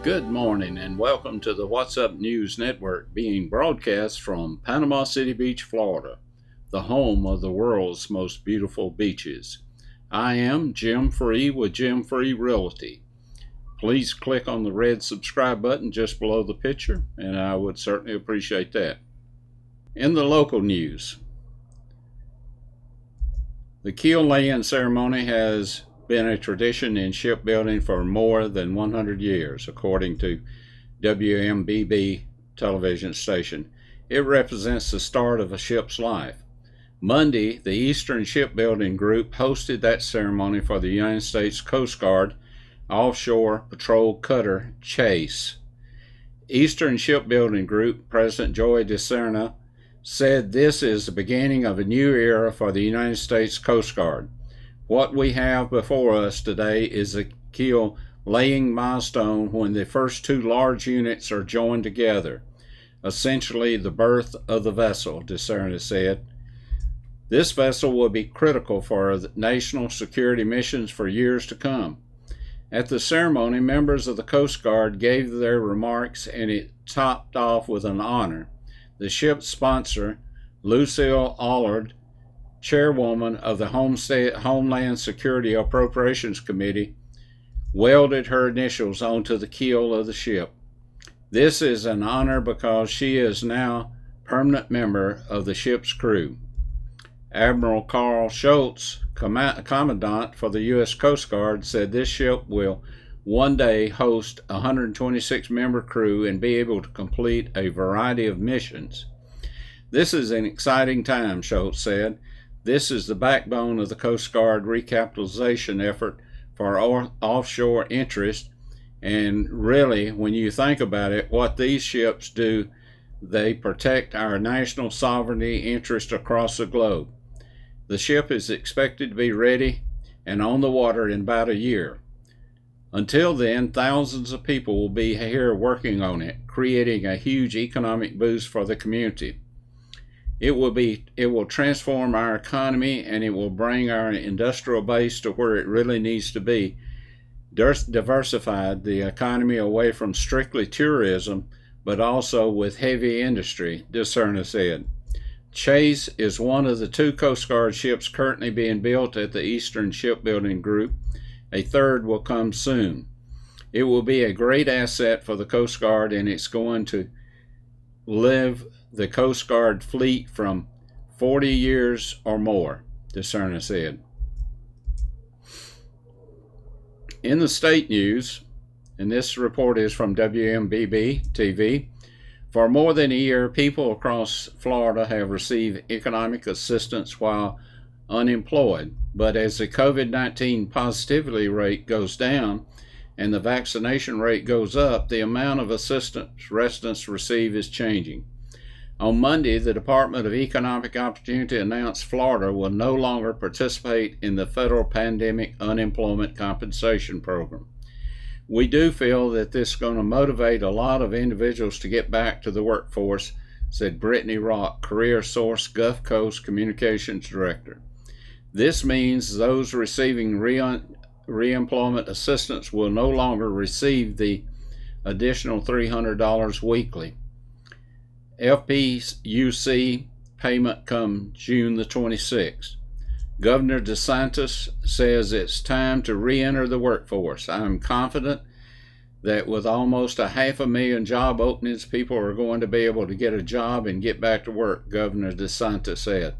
Good morning and welcome to the What's Up News Network being broadcast from Panama City Beach, Florida, the home of the world's most beautiful beaches. I am Jim Free with Jim Free Realty. Please click on the red subscribe button just below the picture and I would certainly appreciate that. In the local news, the keel laying ceremony has been a tradition in shipbuilding for more than 100 years, according to WMBB television station. It represents the start of a ship's life. Monday, the Eastern Shipbuilding Group hosted that ceremony for the United States Coast Guard offshore patrol cutter Chase. Eastern Shipbuilding Group President Joy DeSerna said this is the beginning of a new era for the United States Coast Guard. What we have before us today is a keel laying milestone when the first two large units are joined together, essentially the birth of the vessel, DeSerna said. This vessel will be critical for national security missions for years to come. At the ceremony, members of the Coast Guard gave their remarks and it topped off with an honor. The ship's sponsor, Lucille Allard, chairwoman of the Homeland Security Appropriations Committee, welded her initials onto the keel of the ship. This is an honor because she is now a permanent member of the ship's crew. Admiral Carl Schultz, commandant for the U.S. Coast Guard, said this ship will one day host a 126-member crew and be able to complete a variety of missions. This is an exciting time, Schultz said. This is the backbone of the Coast Guard recapitalization effort for offshore interest, and really, when you think about it, what these ships do, they protect our national sovereignty interest across the globe. The ship is expected to be ready and on the water in about a year. Until then, thousands of people will be here working on it, creating a huge economic boost for the community. It will transform our economy and it will bring our industrial base to where it really needs to be, diversified the economy away from strictly tourism, but also with heavy industry, DeSerna said. Chase is one of the two Coast Guard ships currently being built at the Eastern Shipbuilding Group. A third will come soon. It will be a great asset for the Coast Guard and it's going to live the Coast Guard fleet from 40 years or more, DeSerna said. In the state news, and this report is from WMBB TV, for more than a year, people across Florida have received economic assistance while unemployed. But as the COVID-19 positivity rate goes down and the vaccination rate goes up, the amount of assistance residents receive is changing. On Monday, the Department of Economic Opportunity announced Florida will no longer participate in the federal pandemic unemployment compensation program. We do feel that this is going to motivate a lot of individuals to get back to the workforce, said Brittany Rock, Career Source Gulf Coast Communications Director. This means those receiving reemployment assistance will no longer receive the additional $300 weekly. FPUC payment comes June the 26th. Governor DeSantis says it's time to re-enter the workforce. I'm confident that with almost 500,000 job openings, people are going to be able to get a job and get back to work, Governor DeSantis said.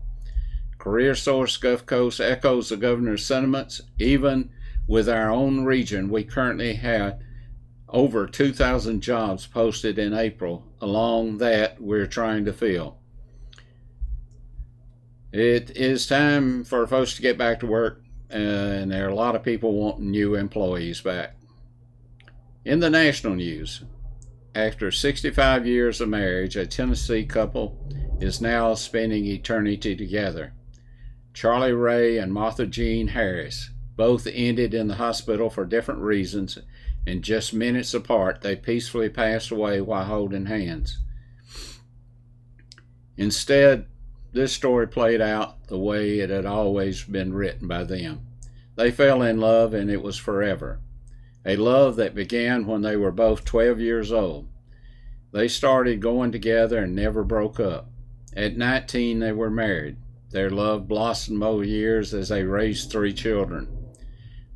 Career Source Gulf Coast echoes the governor's sentiments. Even with our own region, we currently have over 2,000 jobs posted in April. Along that, we're trying to fill. It is time for folks to get back to work, and there are a lot of people wanting new employees back. In the national news, after 65 years of marriage, a Tennessee couple is now spending eternity together. Charlie Ray and Martha Jean Harris both ended in the hospital for different reasons, and just minutes apart, they peacefully passed away while holding hands. Instead, this story played out the way it had always been written by them. They fell in love and it was forever. a love that began when they were both 12 years old. They started going together and never broke up. At 19, they were married. Their love blossomed over years as they raised 3 children.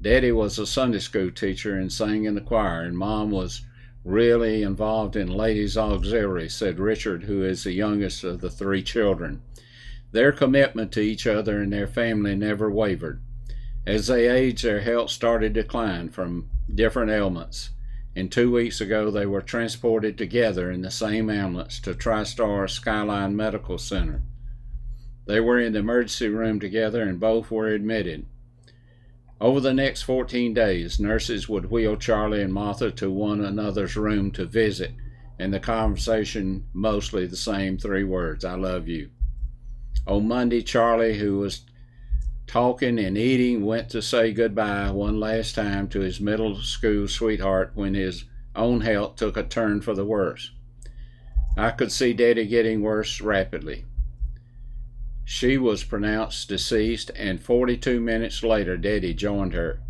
Daddy was a Sunday school teacher and sang in the choir, and Mom was really involved in ladies' auxiliary, said Richard, who is the youngest of the 3 children. Their commitment to each other and their family never wavered. As they aged, their health started to decline from different ailments, and 2 weeks ago they were transported together in the same ambulance to TriStar Skyline Medical Center. They were in the emergency room together and both were admitted. Over the next 14 days, nurses would wheel Charlie and Martha to one another's room to visit, and the conversation mostly the same 3 words, I love you. On Monday, Charlie, who was talking and eating, went to say goodbye one last time to his middle school sweetheart when his own health took a turn for the worse. I could see Daddy getting worse rapidly. She was pronounced deceased, and 42 minutes later, Daddy joined her,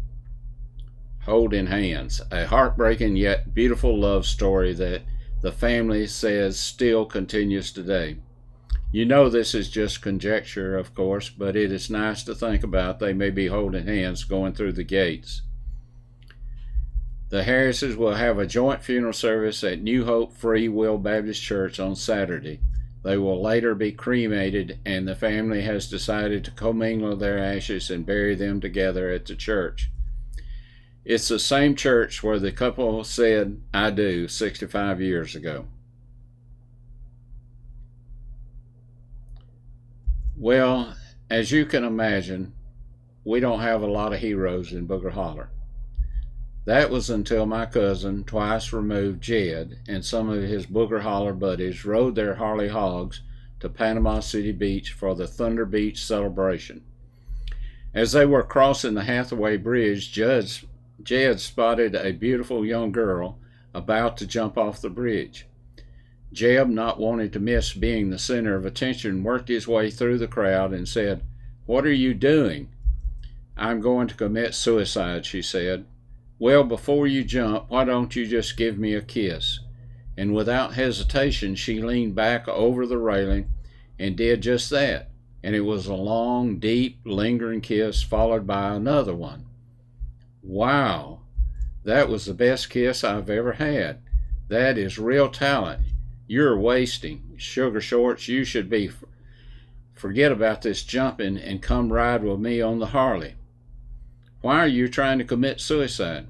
holding hands. A heartbreaking yet beautiful love story that the family says still continues today. You know this is just conjecture, of course, but it is nice to think about. They may be holding hands going through the gates. The Harrises will have a joint funeral service at New Hope Free Will Baptist Church on Saturday. They will later be cremated, and the family has decided to commingle their ashes and bury them together at the church. It's the same church where the couple said, I do, 65 years ago. Well, as you can imagine, we don't have a lot of heroes in Booger Holler. That was until my cousin, twice removed Jed, and some of his Booger Holler buddies rode their Harley Hogs to Panama City Beach for the Thunder Beach celebration. As they were crossing the Hathaway Bridge, Jed spotted a beautiful young girl about to jump off the bridge. Jeb, not wanting to miss being the center of attention, worked his way through the crowd and said, "What are you doing?" "I'm going to commit suicide," she said. "Well, before you jump, why don't you just give me a kiss?" And without hesitation, she leaned back over the railing and did just that. And it was a long, deep, lingering kiss followed by another one. Wow, that was the best kiss I've ever had. That is real talent. You're wasting. Sugar Shorts, you should be. Forget about this jumping and come ride with me on the Harley. Why are you trying to commit suicide?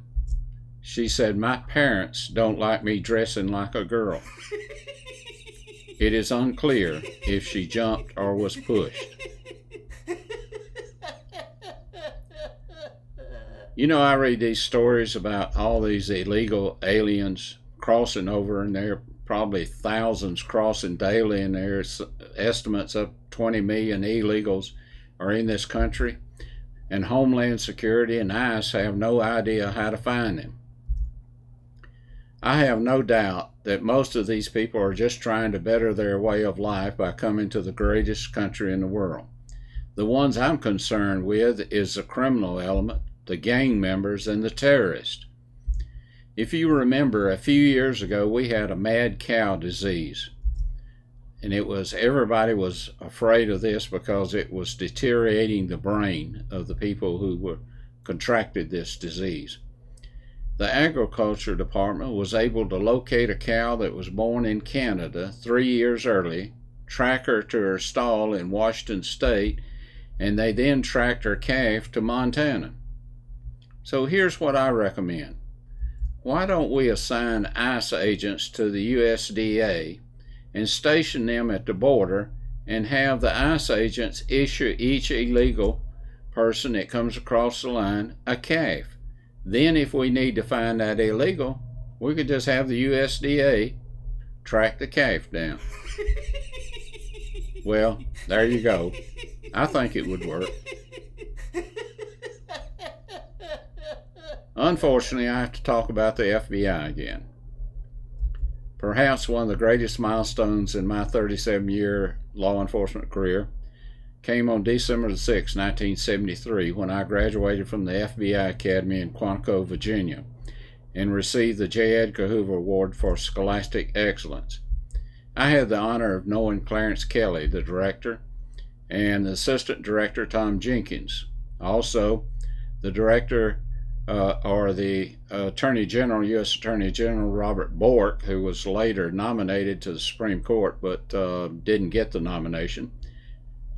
She said, my parents don't like me dressing like a girl. It is unclear if she jumped or was pushed. You know, I read these stories about all these illegal aliens crossing over, and there are probably thousands crossing daily, and there's estimates of 20 million illegals are in this country, and Homeland Security and ICE have no idea how to find them. I have no doubt that most of these people are just trying to better their way of life by coming to the greatest country in the world. The ones I'm concerned with is the criminal element, the gang members, and the terrorists. If you remember, a few years ago we had a mad cow disease, and everybody was afraid of this because it was deteriorating the brain of the people who contracted this disease. The Agriculture Department was able to locate a cow that was born in Canada 3 years early, track her to her stall in Washington State, and they then tracked her calf to Montana. So here's what I recommend. Why don't we assign ICE agents to the USDA and station them at the border and have the ICE agents issue each illegal person that comes across the line a calf? Then if we need to find that illegal, we could just have the USDA track the calf down. Well, there you go. I think it would work. Unfortunately, I have to talk about the FBI again. Perhaps one of the greatest milestones in my 37-year law enforcement career came on December 6, 1973, when I graduated from the FBI Academy in Quantico, Virginia. and received the J. Edgar Hoover Award for Scholastic Excellence. I had the honor of knowing Clarence Kelly, the director, and the assistant director, Tom Jenkins. Also, the director the Attorney General, U.S. Attorney General Robert Bork, who was later nominated to the Supreme Court but didn't get the nomination,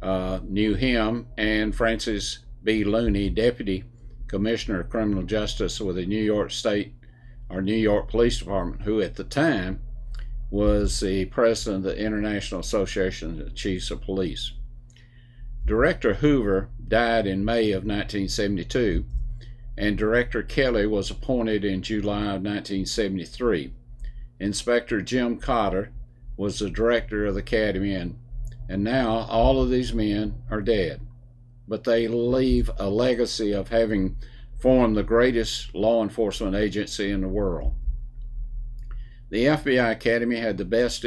knew him, and Francis B. Looney, Deputy Commissioner of Criminal Justice with the New York State or New York Police Department, who at the time was the president of the International Association of Chiefs of Police. Director Hoover died in May of 1972, and Director Kelly was appointed in July of 1973. Inspector Jim Cotter was the director of the Academy, and now all of these men are dead. But they leave a legacy of having formed the greatest law enforcement agency in the world. The FBI Academy had the best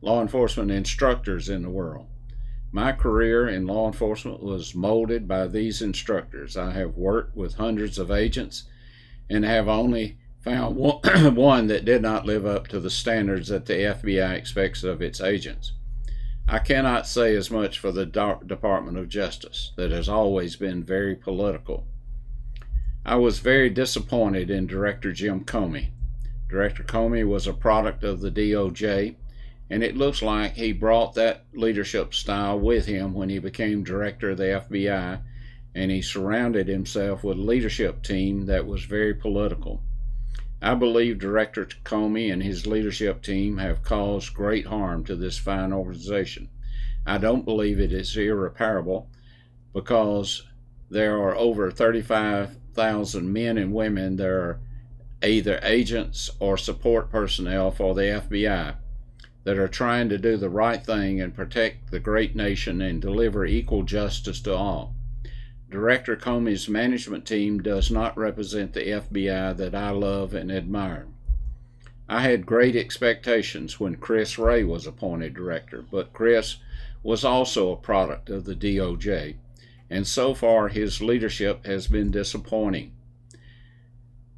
law enforcement instructors in the world. My career in law enforcement was molded by these instructors. I have worked with hundreds of agents and have only found one that did not live up to the standards that the FBI expects of its agents. I cannot say as much for the Department of Justice, that has always been very political. I was very disappointed in Director Jim Comey. Director Comey was a product of the DOJ, and it looks like he brought that leadership style with him when he became director of the FBI, and he surrounded himself with a leadership team that was very political. I believe Director Comey and his leadership team have caused great harm to this fine organization. I don't believe it is irreparable, because there are over 35,000 men and women that are either agents or support personnel for the FBI that are trying to do the right thing and protect the great nation and deliver equal justice to all. Director Comey's management team does not represent the FBI that I love and admire. I had great expectations when Chris Wray was appointed director, but Chris was also a product of the DOJ, and so far his leadership has been disappointing.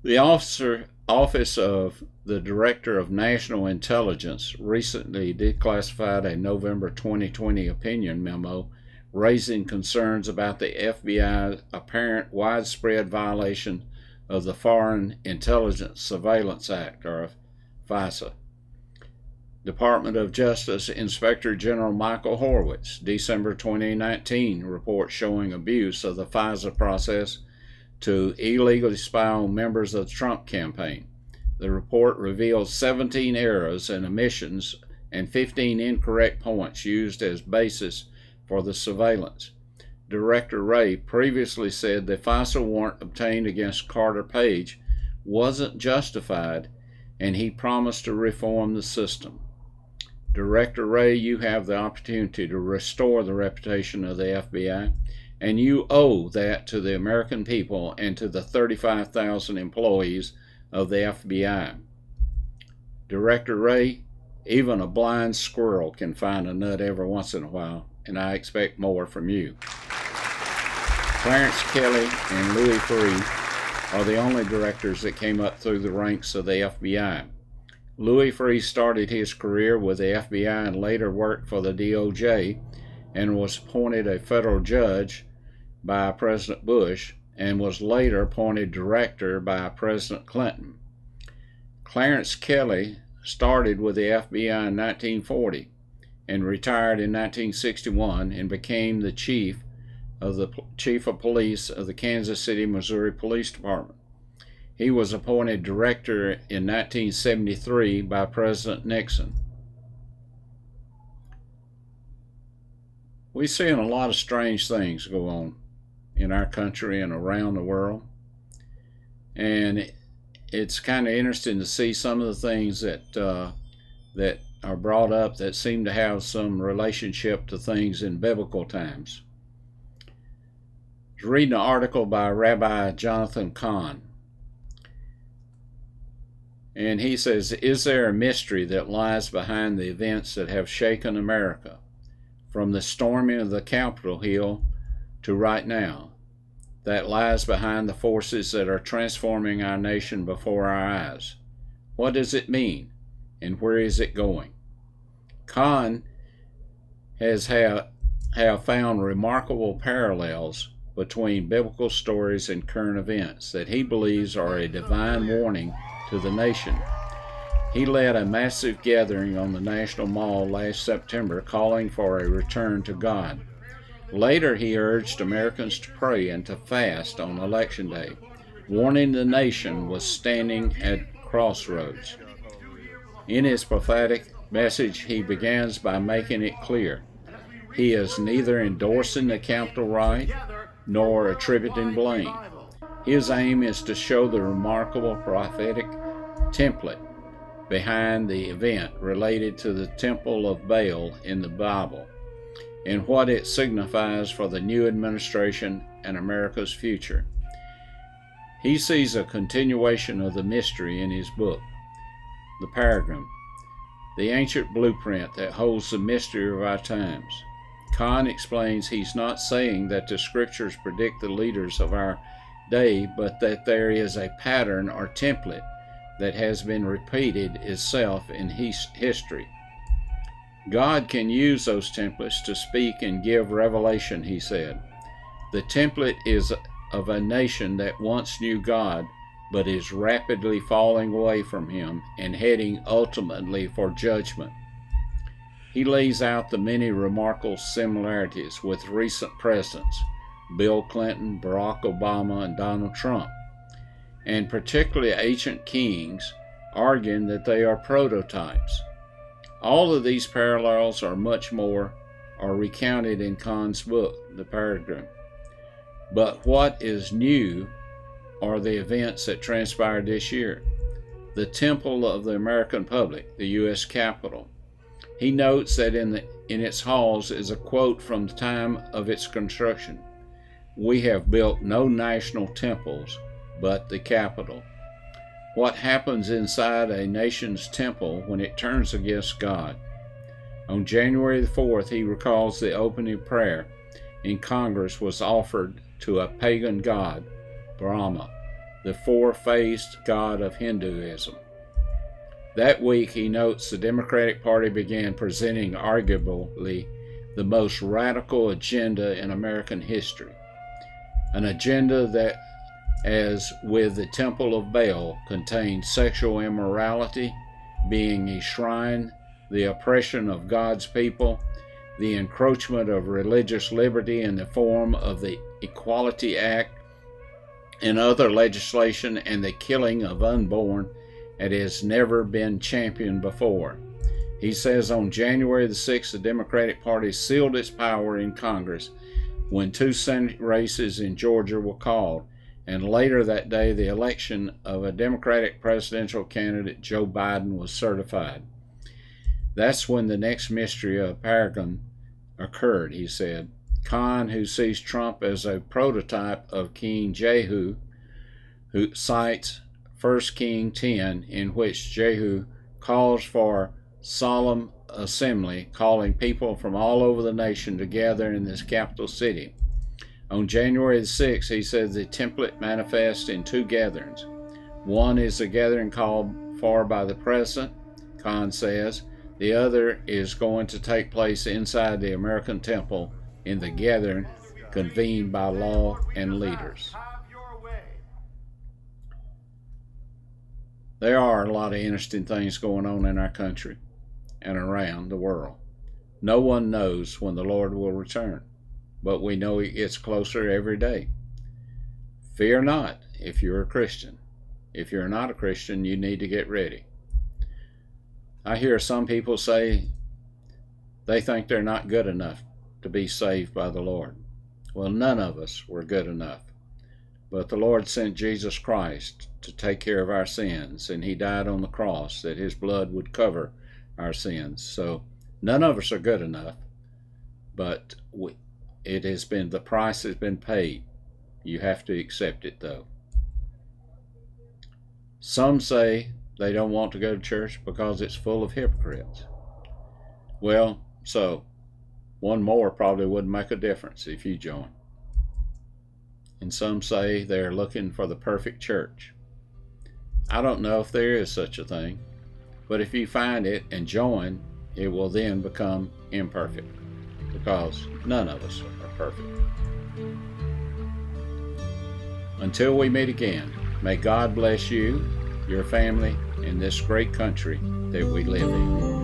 The Office of the Director of National Intelligence recently declassified a November 2020 opinion memo raising concerns about the FBI's apparent widespread violation of the Foreign Intelligence Surveillance Act, or FISA. Department of Justice Inspector General Michael Horowitz, December 2019 report showing abuse of the FISA process to illegally spy on members of the Trump campaign. The report reveals 17 errors and omissions and 15 incorrect points used as basis for the surveillance. Director Wray previously said the FISA warrant obtained against Carter Page wasn't justified, and he promised to reform the system. Director Wray, you have the opportunity to restore the reputation of the FBI, and you owe that to the American people and to the 35,000 employees of the FBI. Director Wray, even a blind squirrel can find a nut every once in a while, and I expect more from you. Clarence Kelly and Louis Freeh are the only directors that came up through the ranks of the FBI. Louis Freeh started his career with the FBI and later worked for the DOJ and was appointed a federal judge by President Bush and was later appointed director by President Clinton. Clarence Kelly started with the FBI in 1940 and retired in 1961 and became the chief of police of the Kansas City, Missouri Police Department. He was appointed director in 1973 by President Nixon. We're seeing a lot of strange things go on in our country and around the world, and it's kind of interesting to see some of the things that are brought up that seem to have some relationship to things in biblical times. I was reading an article by Rabbi Jonathan Cahn, and he says, "Is there a mystery that lies behind the events that have shaken America, from the storming of the Capitol Hill to right now? that lies behind the forces that are transforming our nation before our eyes. What does it mean, and where is it going? Kahn has have found remarkable parallels between biblical stories and current events that he believes are a divine warning to the nation. He led a massive gathering on the National Mall last September calling for a return to God. Later, he urged Americans to pray and to fast on Election Day, warning the nation was standing at crossroads. In his prophetic message, he begins by making it clear he is neither endorsing the Capitol riot nor attributing blame. His aim is to show the remarkable prophetic template behind the event related to the Temple of Baal in the Bible and what it signifies for the new administration and America's future. He sees a continuation of the mystery in his book, The Paradigm, the ancient blueprint that holds the mystery of our times. Kahn explains he's not saying that the scriptures predict the leaders of our day, but that there is a pattern or template that has been repeated itself in history. God can use those templates to speak and give revelation, he said. The template is of a nation that once knew God, but is rapidly falling away from him and heading ultimately for judgment. He lays out the many remarkable similarities with recent presidents, Bill Clinton, Barack Obama, and Donald Trump, and particularly ancient kings, arguing that they are prototypes. All of these parallels are much more are recounted in Kahn's book, The Paradigm. But what is new are the events that transpired this year. The temple of the American public, the U.S. Capitol. He notes that in its halls is a quote from the time of its construction. We have built no national temples, but the Capitol. What happens inside a nation's temple when it turns against God? On January the 4th, he recalls the opening prayer in Congress was offered to a pagan god, Brahma, the four-faced god of Hinduism. That week, he notes the Democratic Party began presenting arguably the most radical agenda in American history, an agenda that, as with the Temple of Baal, contained sexual immorality, being enshrined, the oppression of God's people, the encroachment of religious liberty in the form of the Equality Act and other legislation, and the killing of unborn that has never been championed before. He says on January the 6th, the Democratic Party sealed its power in Congress when 2 Senate races in Georgia were called, and later that day the election of a Democratic presidential candidate, Joe Biden, was certified. That's when the next mystery of Paragon occurred, he said. Kahn, who sees Trump as a prototype of King Jehu, who cites 1 Kings 10, in which Jehu calls for solemn assembly, calling people from all over the nation to gather in this capital city. On January the 6th, he says the template manifests in 2 gatherings. One is the gathering called for by the president, Kahn says. The other is going to take place inside the American temple in the gathering convened by law and leaders. There are a lot of interesting things going on in our country and around the world. No one knows when the Lord will return, but we know He gets closer every day. Fear not if you're a Christian. If you're not a Christian, you need to get ready. I hear some people say they think they're not good enough to be saved by the Lord. Well, none of us were good enough. But the Lord sent Jesus Christ to take care of our sins, and He died on the cross that His blood would cover our sins. So none of us are good enough, but the price has been paid. You have to accept it, though. Some say they don't want to go to church because it's full of hypocrites. Well, so one more probably wouldn't make a difference if you join. and some say they are looking for the perfect church. I don't know if there is such a thing, but if you find it and join, it will then become imperfect, because none of us are perfect. Until we meet again, may God bless you, your family, and this great country that we live in.